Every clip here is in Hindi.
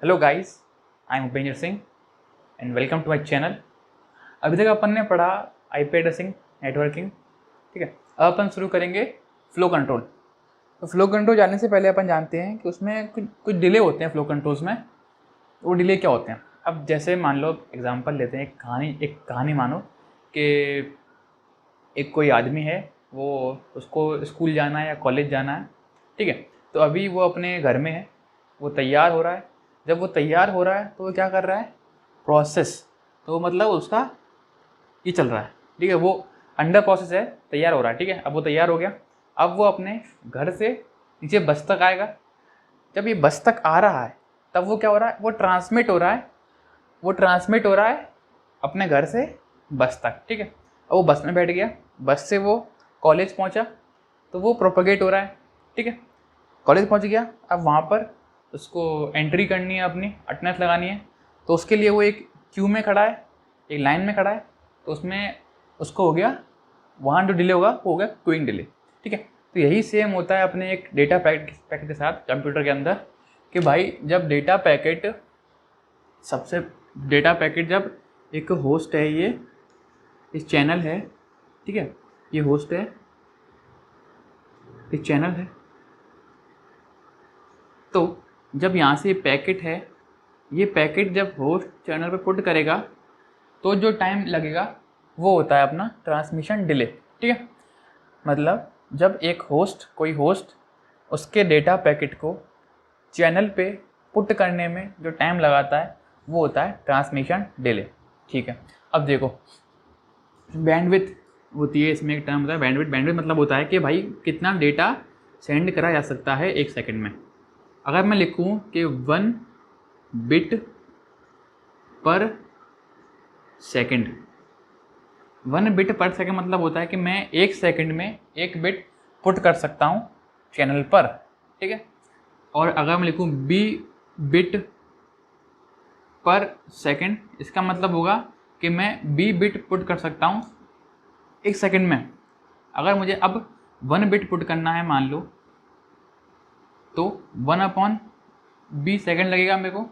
Hello guys, I am Upendra Singh and welcome to my channel. अभी तक अपन ने पढ़ा आईपी एड्रेसिंग, नेटवर्किंग, ठीक है। अब अपन शुरू करेंगे फ्लो कंट्रोल। तो फ्लो कंट्रोल जानने से पहले अपन जानते हैं कि उसमें कुछ डिले होते हैं फ्लो कंट्रोल्स में। वो डिले क्या होते हैं? अब जैसे मान लो एग्जांपल लेते हैं, एक कहानी मानो कि एक कोई आदमी है, वो उसको स्कूल जाना है या कॉलेज जाना है, ठीक है। तो अभी वो अपने घर में है, वो तैयार हो रहा है। जब वो तैयार हो रहा है तो वो क्या कर रहा है? प्रोसेस। तो मतलब उसका ये चल रहा है, ठीक है। वो अंडर प्रोसेस है, तैयार हो रहा है, ठीक है। अब वो तैयार हो गया, अब वो अपने घर से नीचे बस तक आएगा। जब ये बस तक आ रहा है तब वो क्या हो रहा है? वो ट्रांसमिट हो रहा है अपने घर से बस तक, ठीक है। अब वो बस में बैठ गया, बस से वो कॉलेज पहुंचा, तो वो प्रोपगेट हो रहा है, ठीक है। कॉलेज पहुंच गया, अब वहाँ पर उसको एंट्री करनी है, अपनी अटेंडेंस लगानी है। तो उसके लिए वो एक क्यू में खड़ा है, एक लाइन में खड़ा है। तो उसमें उसको हो गया, वहाँ जो डिले होगा वो हो गया क्यूइंग डिले, ठीक है। तो यही सेम होता है अपने एक डेटा पैकेट के साथ कंप्यूटर के अंदर, कि भाई जब डेटा पैकेट जब एक होस्ट है, ये इस चैनल है, ठीक है। ये होस्ट है, इस चैनल है। तो जब यहाँ से पैकेट है, ये पैकेट जब होस्ट चैनल पे पुट करेगा तो जो टाइम लगेगा वो होता है अपना ट्रांसमिशन डिले, ठीक है। मतलब जब कोई होस्ट उसके डेटा पैकेट को चैनल पे पुट करने में जो टाइम लगाता है वो होता है ट्रांसमिशन डिले, ठीक है। अब देखो, बैंडविड्थ होती है, इसमें एक टर्म होता है बैंडविड्थ मतलब होता है कि भाई कितना डेटा सेंड करा जा सकता है एक सेकंड में। अगर मैं लिखूं कि 1 बिट पर सेकंड, 1 बिट पर सेकंड मतलब होता है कि मैं एक सेकंड में 1 बिट पुट कर सकता हूं चैनल पर, ठीक है। और अगर मैं लिखूं b बिट पर सेकंड, इसका मतलब होगा कि मैं b बिट पुट कर सकता हूं एक सेकंड में। अगर मुझे अब 1 बिट पुट करना है मान लो, तो 1/b सेकंड लगेगा मेरे को,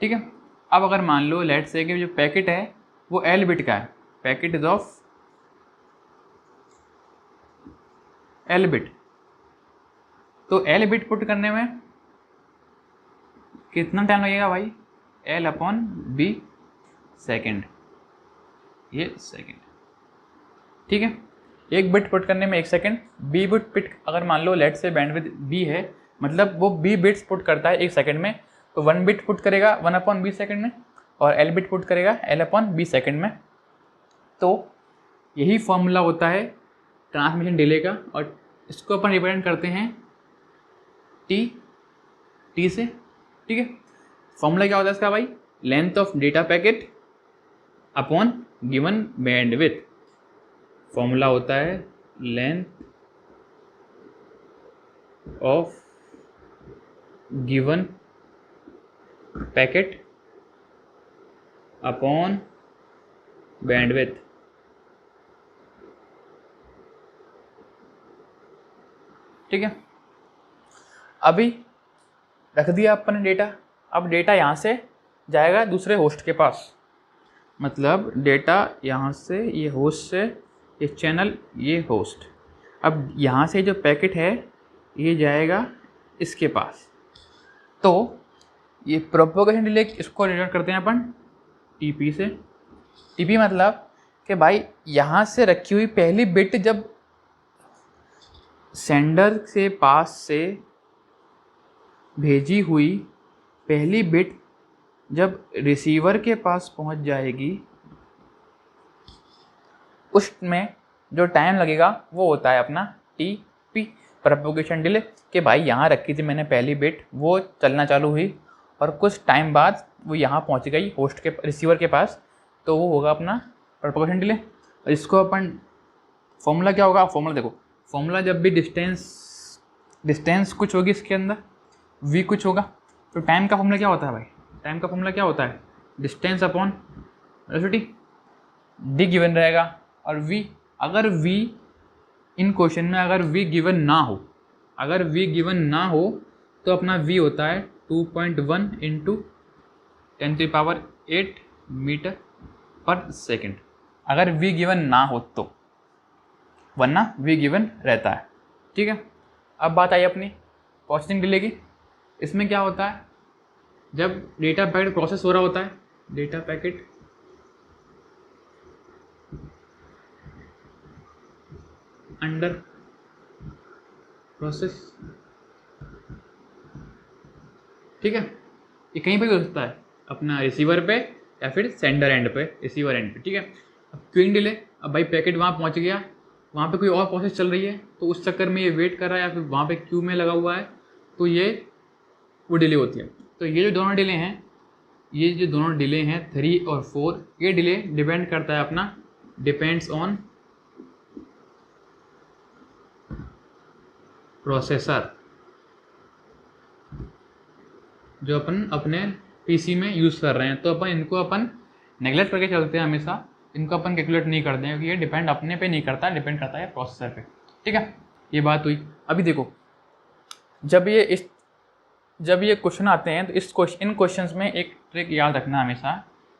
ठीक है। अब अगर मान लो लेट्स से कि जो पैकेट है वो l बिट का है, packet is of l bit, तो l बिट पुट करने में कितना टाइम लगेगा भाई? l/b सेकंड, ये सेकंड, ठीक है। 1 बिट पुट करने में 1 सेकंड। b बिट अगर मान लो लेट से बैंडविड्थ b है, मतलब वो b बिट्स पुट करता है 1 सेकंड में, तो 1 बिट पुट करेगा 1/b सेकंड में, और l बिट पुट करेगा l/b सेकंड में। तो यही फॉर्मूला होता है ट्रांसमिशन डिले का, और इसको अपन रिप्रेजेंट करते हैं टी से, ठीक है। फॉर्मूला क्या होता है इसका भाई? Length of data packet upon given bandwidth. Formula होता है length of given packet upon bandwidth, ठीक है। अभी रख दिया अपन ने डेटा, अब डेटा यहाँ से जाएगा दूसरे होस्ट के पास, मतलब डेटा यहाँ से, ये होस्ट से, ये चैनल, ये होस्ट। अब यहाँ से जो पैकेट है ये जाएगा इसके पास। तो ये प्रोपोगेशन डिले, इसको रिलेट करते हैं अपन टीपी से। टीपी मतलब कि भाई यहाँ से रखी हुई पहली बिट जब सेंडर से पास से भेजी हुई पहली बिट जब रिसीवर के पास पहुंच जाएगी, उसमें जो टाइम लगेगा वो होता है अपना टीपी, प्रोपोगेशन डिले। कि भाई यहाँ रखी थी मैंने पहली बिट, वो चलना चालू हुई और कुछ टाइम बाद वो यहाँ पहुँच गई होस्ट के रिसीवर के पास, तो वो होगा अपना प्रोपोगेशन डिले। और इसको अपन फॉर्मूला क्या होगा? फॉर्मूला देखो, फॉर्मूला जब भी डिस्टेंस कुछ होगी इसके अंदर, v कुछ होगा, तो टाइम का फॉर्मूला क्या होता है भाई? टाइम का फॉर्मूला क्या होता है? Distance upon velocity, d given रहेगा, और v, अगर v इन क्वेश्चन में अगर v गिवन ना हो, तो अपना v होता है 2.1 इंटू 10⁸ मीटर पर सेकेंड, अगर v गिवन ना हो तो, वरना v गिवन रहता है। ठीक है, अब बात आई अपनी प्रोसेसिंग डिले की। इसमें क्या होता है, जब डेटा पैकेट प्रोसेस हो रहा होता है, डेटा पैकेट अंडर प्रोसेस, ठीक है, ये कहीं पर भी हो सकता है, अपना रिसीवर पे या फिर सेंडर एंड पे, रिसीवर एंड पे। ठीक है, अब क्यूइंग डिले, अब भाई पैकेट वहाँ पहुँच गया, वहाँ पे कोई और प्रोसेस चल रही है, तो उस चक्कर में ये वेट कर रहा है या फिर वहाँ पे क्यू में लगा हुआ है, तो ये वो डिले होती है। तो ये जो दोनों डिले हैं, ये जो दोनों डिले हैं 3 और 4, ये डिले डिपेंड करता है अपना, डिपेंड्स ऑन प्रोसेसर, जो अपन अपने पीसी में यूज़ कर रहे हैं। तो अपन नेगलेक्ट करके चलते हैं हमेशा, इनको अपन कैलकुलेट नहीं करते हैं, क्योंकि ये डिपेंड अपने पे नहीं करता, डिपेंड करता है प्रोसेसर पे। ठीक है, ये बात हुई। अभी देखो, जब ये क्वेश्चन आते हैं तो इन क्वेश्चंस में एक ट्रिक याद रखना हमेशा।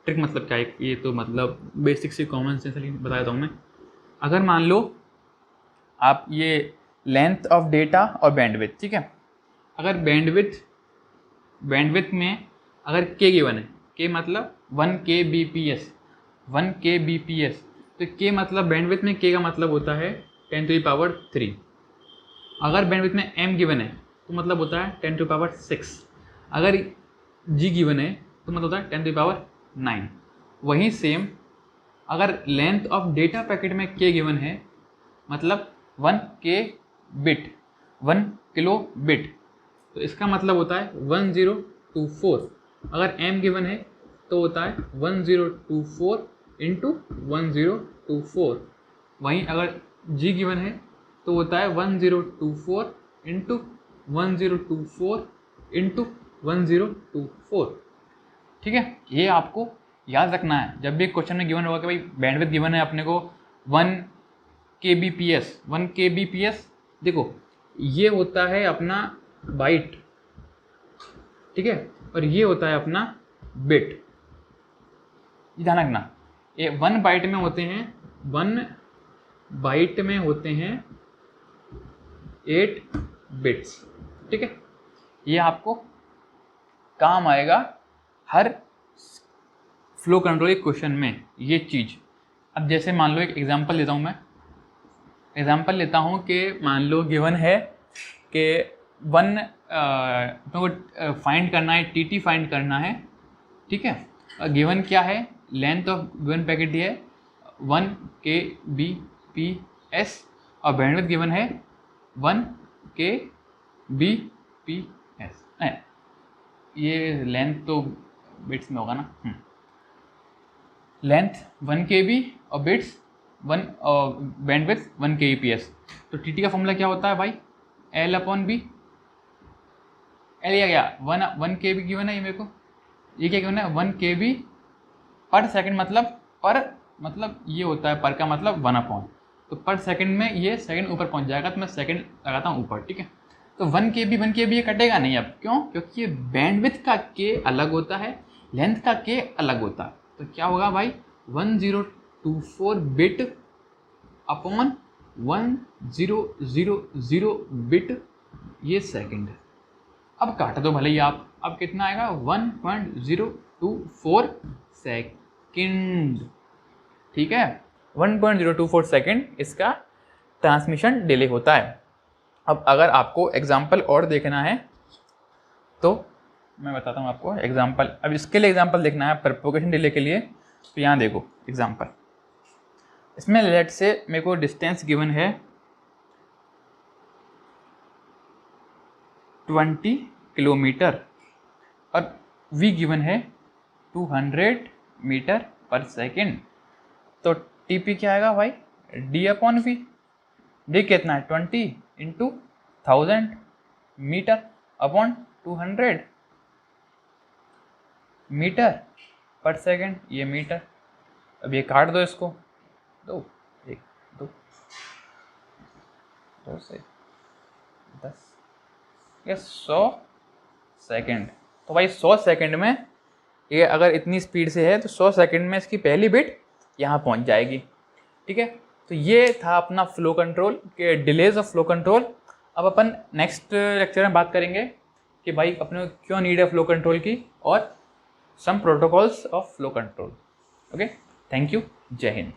ट्रिक मतलब क्या है, ये तो मतलब बेसिक सी कॉमन सेंस बता देता हूँ मैं। अगर मान लो आप ये लेंथ ऑफ डेटा और बैंडविड्थ, ठीक है, अगर बैंडविड्थ में अगर k गिवन है, k मतलब 1 kbps, 1 kbps, तो k मतलब बैंडविड्थ में k का मतलब होता है 10⁻3। अगर बैंडविड्थ में m गिवन है तो मतलब होता है 10⁻6। अगर g गिवन है तो मतलब होता है 10⁻9। वहीं सेम अगर लेंथ ऑफ डेटा पैकेट में k गिवन है, मतलब 1 किलो बिट, तो इसका मतलब होता है 1024। अगर m गिवन है तो होता है 1024 इंटू 1024। वहीं अगर g गिवन है तो होता है 1024 इंटू 1024 इंटू 1024। ठीक है, ये आपको याद रखना है जब भी क्वेश्चन में गिवन होगा कि भाई बैंडविड्थ गिवन है अपने को 1 kbps। 1 kbps देखो ये होता है अपना बाइट, ठीक है, और ये होता है अपना बिट। ध्यान रखना, ये 1 बाइट में होते हैं, 1 बाइट में होते हैं 8 बिट्स। ठीक है, ये आपको काम आएगा हर फ्लो कंट्रोल के क्वेश्चन में ये चीज़। अब जैसे मान लो एक एग्जांपल लेता हूँ मैं, एग्जांपल लेता हूँ कि मान लो गिवन है कि तो फाइंड करना है, टी फाइंड करना है। ठीक है, गिवन क्या है, लेंथ ऑफ गिवन पैकेट ये है 1 kbps और बैंडविड्थ गिवन है 1 kbps। ये लेंथ तो बिट्स में होगा ना, लेंथ 1 kb और बिट्स 1 और बैंडविड्थ 1 kbps। तो टी का फॉर्मूला क्या होता है भाई, L/B। एल या क्या 1 kb गिवन है, ये मेरे को ये क्या गिवन है 1 kb पर सेकंड, मतलब ये होता है पर का मतलब 1/, तो पर सेकंड में ये सेकंड ऊपर पहुंच जाएगा, तो मैं सेकंड लगाता हूँ ऊपर। ठीक है, तो 1 kb ये कटेगा नहीं अब, क्यों, क्योंकि ये बैंडविड्थ का k अलग होता है, लेंथ का k अलग होता है। तो क्या होगा भाई 1024 बिट अपॉन 1000 बिट, ये सेकंड है। अब काट दो भले ही आप, अब कितना आएगा 1.024 सेकंड। ठीक है, 1.024 सेकंड इसका ट्रांसमिशन डिले होता है। अब अगर आपको एग्जांपल और देखना है तो मैं बताता हूँ आपको एग्जांपल। अब इसके लिए एग्जांपल देखना है प्रोपगेशन डिले के लिए, तो यहाँ देखो एग्जांपल। इसमें लेट से मेरे को डिस्टेंस गिवन है 20 किलोमीटर और v गिवन है 200 मीटर पर सेकेंड। तो टीपी क्या आएगा भाई, d/v। d कितना है 20 इंटू 1000 मीटर अपॉन 200 मीटर पर सेकेंड, ये मीटर। अब ये काट दो इसको, 2 1 2 2 से 10, ये 100 सेकंड। तो भाई 100 सेकंड में ये अगर इतनी स्पीड से है तो 100 सेकंड में इसकी पहली बिट यहाँ पहुँच जाएगी। ठीक है, तो ये था अपना फ्लो कंट्रोल के डिलेज ऑफ फ्लो कंट्रोल। अब अपन नेक्स्ट लेक्चर में बात करेंगे कि भाई अपने को क्यों नीड है फ्लो कंट्रोल की और some protocols of flow control. Okay, thank you, जय हिंद।